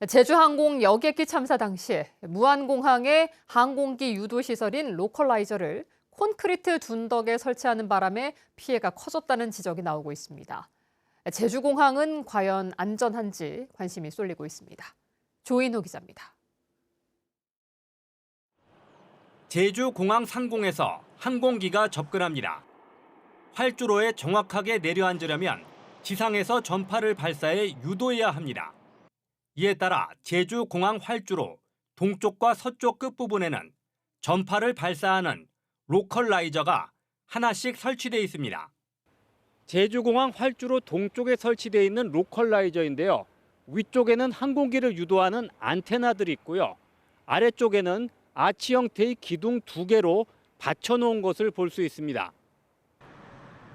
제주항공 여객기 참사 당시 무안공항의 항공기 유도 시설인 로컬라이저를 콘크리트 둔덕에 설치하는 바람에 피해가 커졌다는 지적이 나오고 있습니다. 제주공항은 과연 안전한지 관심이 쏠리고 있습니다. 조인호 기자입니다. 제주공항 상공에서 항공기가 접근합니다. 활주로에 정확하게 내려앉으려면 지상에서 전파를 발사해 유도해야 합니다. 이에 따라 제주공항 활주로 동쪽과 서쪽 끝부분에는 전파를 발사하는 로컬라이저가 하나씩 설치되어 있습니다. 제주공항 활주로 동쪽에 설치되어 있는 로컬라이저인데요. 위쪽에는 항공기를 유도하는 안테나들이 있고요. 아래쪽에는 아치 형태의 기둥 2개로 받쳐놓은 것을 볼 수 있습니다.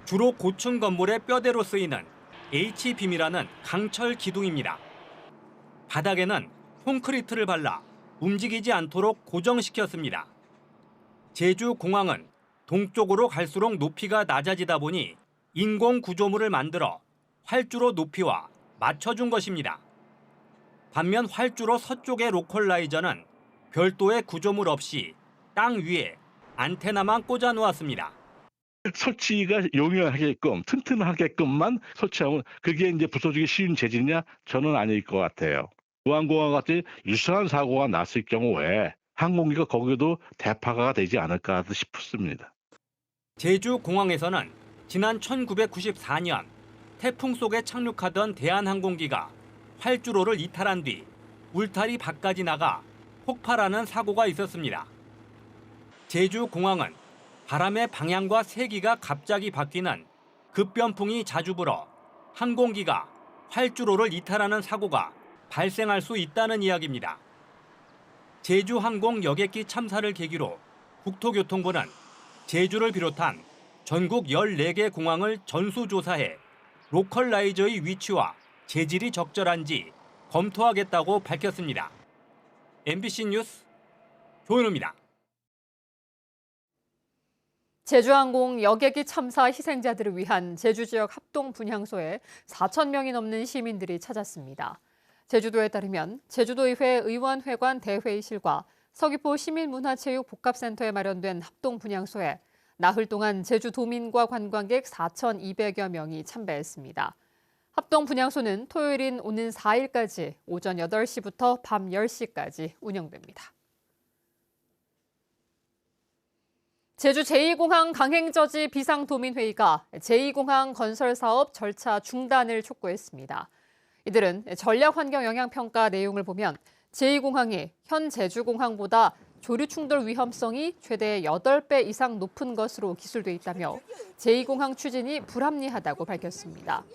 주로 고층 건물의 뼈대로 쓰이는 H빔이라는 강철 기둥입니다. 바닥에는 콘크리트를 발라 움직이지 않도록 고정시켰습니다. 제주공항은 동쪽으로 갈수록 높이가 낮아지다 보니 인공 구조물을 만들어 활주로 높이와 맞춰준 것입니다. 반면 활주로 서쪽의 로컬라이저는 별도의 구조물 없이 땅 위에 안테나만 꽂아 놓았습니다. 설치가 용이하게끔 튼튼하게끔만 설치하면 그게 이제 부서지기 쉬운 재질이냐? 저는 아닐 것 같아요. 무안공항 같이 유사한 사고가 났을 경우에 항공기가 거기도 대파가 되지 않을까 싶습니다. 제주공항에서는 지난 1994년 태풍 속에 착륙하던 대한항공기가 활주로를 이탈한 뒤 울타리 밖까지 나가 폭발하는 사고가 있었습니다. 제주공항은 바람의 방향과 세기가 갑자기 바뀌는 급변풍이 자주 불어 항공기가 활주로를 이탈하는 사고가 발생할 수 있다는 이야기입니다. 제주항공 여객기 참사를 계기로 국토교통부는 제주를 비롯한 전국 14개 공항을 전수조사해 로컬라이저의 위치와 재질이 적절한지 검토하겠다고 밝혔습니다. MBC 뉴스 조현우입니다. 제주항공 여객기 참사 희생자들을 위한 제주 지역 합동 분향소에 4천 명이 넘는 시민들이 찾았습니다. 제주도에 따르면 제주도의회 의원회관 대회의실과 서귀포 시민문화체육복합센터에 마련된 합동 분향소에 나흘 동안 제주도민과 관광객 4,200여 명이 참배했습니다. 합동 분향소는 토요일인 오는 4일까지 오전 8시부터 밤 10시까지 운영됩니다. 제주 제2공항 강행저지 비상도민회의가 제2공항 건설 사업 절차 중단을 촉구했습니다. 이들은 전략환경영향평가 내용을 보면 제2공항이 현 제주공항보다 조류 충돌 위험성이 최대 8배 이상 높은 것으로 기술돼 있다며 제2공항 추진이 불합리하다고 밝혔습니다.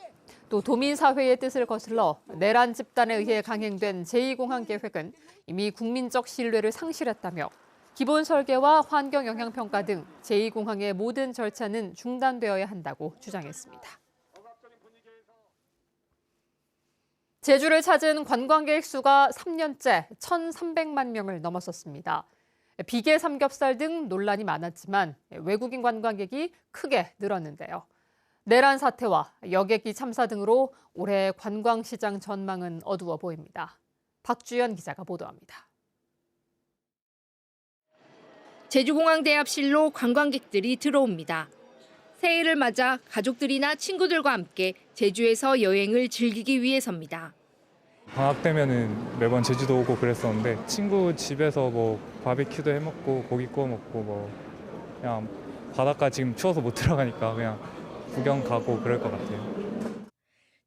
또 도민사회의 뜻을 거슬러 내란 집단에 의해 강행된 제2공항 계획은 이미 국민적 신뢰를 상실했다며 기본 설계와 환경영향평가 등 제2공항의 모든 절차는 중단되어야 한다고 주장했습니다. 제주를 찾은 관광객 수가 3년째 1,300만 명을 넘어섰습니다. 비계 삼겹살 등 논란이 많았지만 외국인 관광객이 크게 늘었는데요. 내란 사태와 여객기 참사 등으로 올해 관광시장 전망은 어두워 보입니다. 박주연 기자가 보도합니다. 제주공항 대합실로 관광객들이 들어옵니다. 새해를 맞아 가족들이나 친구들과 함께 제주에서 여행을 즐기기 위해서입니다. 방학 되면은 매번 제주도 오고 그랬었는데 친구 집에서 뭐 바비큐도 해 먹고 고기 구워 먹고 뭐 그냥 바닷가 지금 추워서 못 들어가니까 그냥 구경 가고 그럴 것 같아요.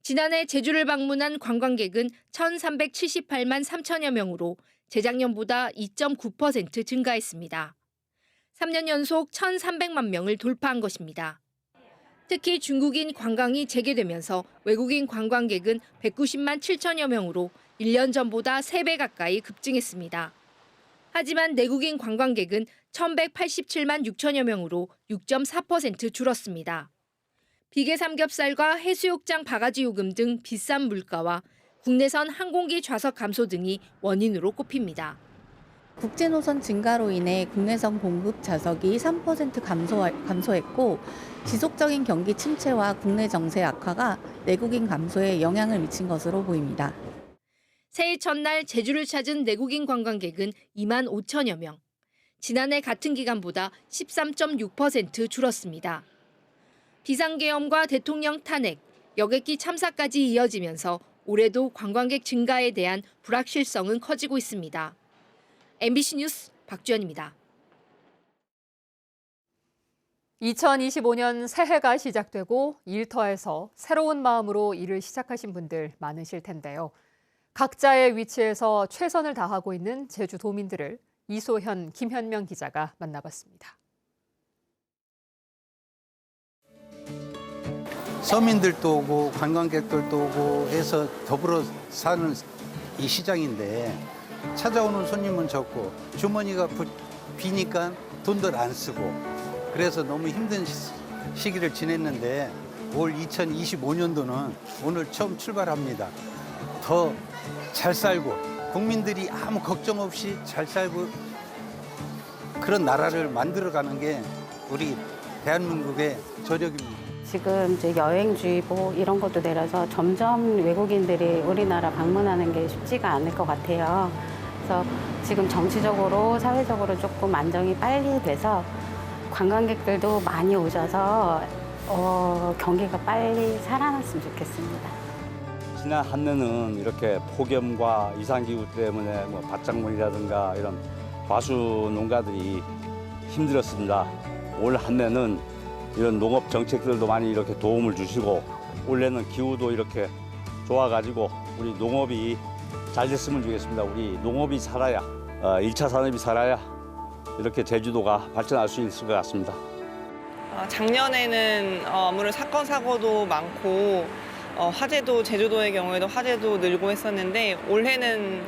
지난해 제주를 방문한 관광객은 1,378만 3천여 명으로 재작년보다 2.9% 증가했습니다. 3년 연속 1,300만 명을 돌파한 것입니다. 특히 중국인 관광이 재개되면서 외국인 관광객은 190만 7천여 명으로 1년 전보다 3배 가까이 급증했습니다. 하지만 내국인 관광객은 1,187만 6천여 명으로 6.4% 줄었습니다. 비계 삼겹살과 해수욕장 바가지 요금 등 비싼 물가와 국내선 항공기 좌석 감소 등이 원인으로 꼽힙니다. 국제노선 증가로 인해 국내선 공급 좌석이 3% 감소했고 지속적인 경기 침체와 국내 정세 악화가 내국인 감소에 영향을 미친 것으로 보입니다. 새해 첫날 제주를 찾은 내국인 관광객은 2만 5천여 명. 지난해 같은 기간보다 13.6% 줄었습니다. 비상계엄과 대통령 탄핵, 여객기 참사까지 이어지면서 올해도 관광객 증가에 대한 불확실성은 커지고 있습니다. MBC 뉴스 박주연입니다. 2025년 새해가 시작되고 일터에서 새로운 마음으로 일을 시작하신 분들 많으실 텐데요. 각자의 위치에서 최선을 다하고 있는 제주도민들을 이소현, 김현명 기자가 만나봤습니다. 서민들도 오고 관광객들도 오고 해서 더불어 사는 이 시장인데 찾아오는 손님은 적고 주머니가 비니까 돈들 안 쓰고 그래서 너무 힘든 시기를 지냈는데 올 2025년도는 오늘 처음 출발합니다. 더 잘 살고 국민들이 아무 걱정 없이 잘 살고 그런 나라를 만들어가는 게 우리 대한민국의 저력입니다. 지금 이제 여행주의보 이런 것도 내려서 점점 외국인들이 우리나라 방문하는 게 쉽지가 않을 것 같아요. 그래서 지금 정치적으로, 사회적으로 조금 안정이 빨리 돼서 관광객들도 많이 오셔서 경기가 빨리 살아났으면 좋겠습니다. 지난 한 해는 이렇게 폭염과 이상기후 때문에 뭐 밭작물이라든가 이런 과수 농가들이 힘들었습니다. 올 한 해는 이런 농업 정책들도 많이 이렇게 도움을 주시고 올해는 기후도 이렇게 좋아가지고 우리 농업이 잘 됐으면 좋겠습니다. 우리 농업이 살아야 1차 산업이 살아야 이렇게 제주도가 발전할 수 있을 것 같습니다. 작년에는 아무래도 사건 사고도 많고 화재도 제주도의 경우에도 화재도 늘고 했었는데 올해는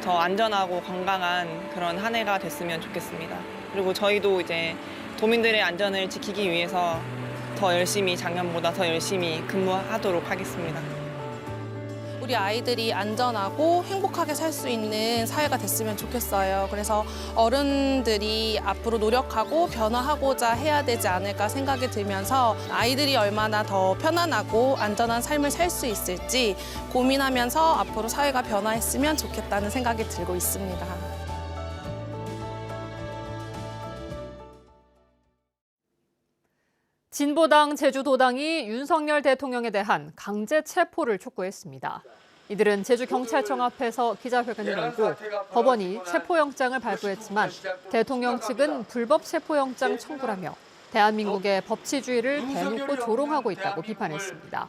더 안전하고 건강한 그런 한 해가 됐으면 좋겠습니다. 그리고 저희도 이제 도민들의 안전을 지키기 위해서 더 열심히 작년보다 더 열심히 근무하도록 하겠습니다. 우리 아이들이 안전하고 행복하게 살 수 있는 사회가 됐으면 좋겠어요. 그래서 어른들이 앞으로 노력하고 변화하고자 해야 되지 않을까 생각이 들면서 아이들이 얼마나 더 편안하고 안전한 삶을 살 수 있을지 고민하면서 앞으로 사회가 변화했으면 좋겠다는 생각이 들고 있습니다. 진보당 제주도당이 윤석열 대통령에 대한 강제 체포를 촉구했습니다. 이들은 제주경찰청 앞에서 기자회견을 열고 법원이 체포영장을 발부했지만 대통령 측은 불법 체포영장 청구라며 대한민국의 법치주의를 대놓고 조롱하고 있다고 비판했습니다.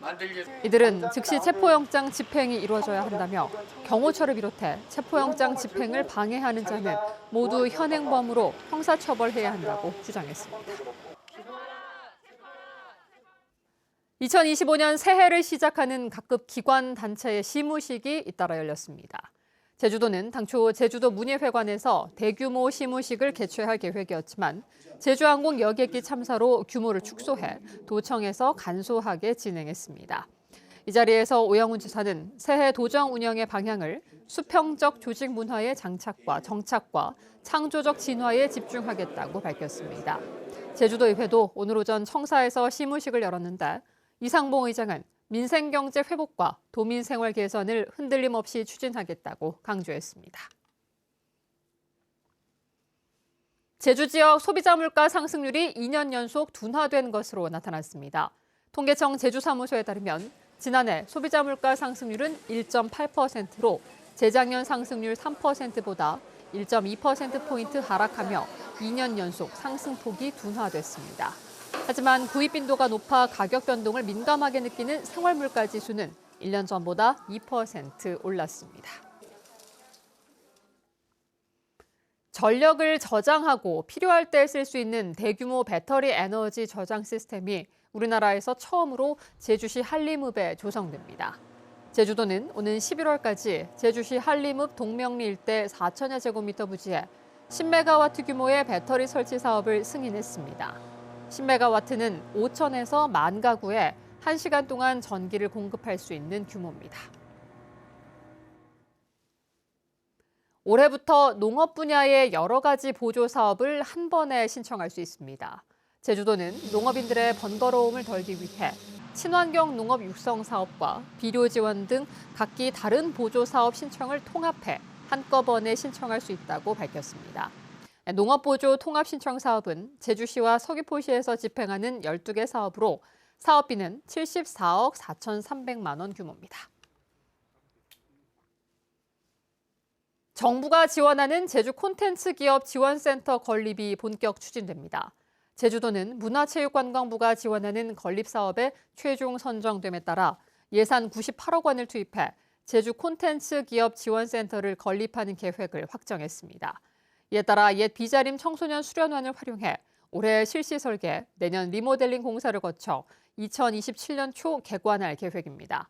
이들은 즉시 체포영장 집행이 이루어져야 한다며 경호처를 비롯해 체포영장 집행을 방해하는 자는 모두 현행범으로 형사처벌해야 한다고 주장했습니다. 2025년 새해를 시작하는 각급 기관 단체의 시무식이 잇따라 열렸습니다. 제주도는 당초 제주도 문예회관에서 대규모 시무식을 개최할 계획이었지만 제주항공 여객기 참사로 규모를 축소해 도청에서 간소하게 진행했습니다. 이 자리에서 오영훈 지사는 새해 도정 운영의 방향을 수평적 조직 문화의 장착과 정착과 창조적 진화에 집중하겠다고 밝혔습니다. 제주도의회도 오늘 오전 청사에서 시무식을 열었는데 이상봉 의장은 민생경제 회복과 도민 생활 개선을 흔들림 없이 추진하겠다고 강조했습니다. 제주 지역 소비자 물가 상승률이 2년 연속 둔화된 것으로 나타났습니다. 통계청 제주사무소에 따르면 지난해 소비자 물가 상승률은 1.8%로 재작년 상승률 3%보다 1.2%포인트 하락하며 2년 연속 상승폭이 둔화됐습니다. 하지만 구입 빈도가 높아 가격 변동을 민감하게 느끼는 생활물가 지수는 1년 전보다 2% 올랐습니다. 전력을 저장하고 필요할 때 쓸 수 있는 대규모 배터리 에너지 저장 시스템이 우리나라에서 처음으로 제주시 한림읍에 조성됩니다. 제주도는 오는 11월까지 제주시 한림읍 동명리 일대 4천여 제곱미터 부지에 10메가와트 규모의 배터리 설치 사업을 승인했습니다. 10메가와트는 5천에서 1만 가구에 1시간 동안 전기를 공급할 수 있는 규모입니다. 올해부터 농업 분야의 여러 가지 보조 사업을 한 번에 신청할 수 있습니다. 제주도는 농업인들의 번거로움을 덜기 위해 친환경 농업 육성 사업과 비료 지원 등 각기 다른 보조 사업 신청을 통합해 한꺼번에 신청할 수 있다고 밝혔습니다. 농업보조 통합신청 사업은 제주시와 서귀포시에서 집행하는 12개 사업으로 사업비는 74억 4,300만 원 규모입니다. 정부가 지원하는 제주 콘텐츠 기업 지원센터 건립이 본격 추진됩니다. 제주도는 문화체육관광부가 지원하는 건립 사업에 최종 선정됨에 따라 예산 98억 원을 투입해 제주 콘텐츠 기업 지원센터를 건립하는 계획을 확정했습니다. 이에 따라 옛 비자림 청소년 수련원을 활용해 올해 실시 설계, 내년 리모델링 공사를 거쳐 2027년 초 개관할 계획입니다.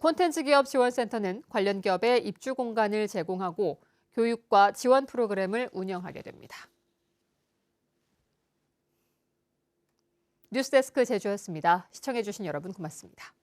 콘텐츠 기업 지원센터는 관련 기업에 입주 공간을 제공하고 교육과 지원 프로그램을 운영하게 됩니다. 뉴스데스크 제주였습니다. 시청해주신 여러분 고맙습니다.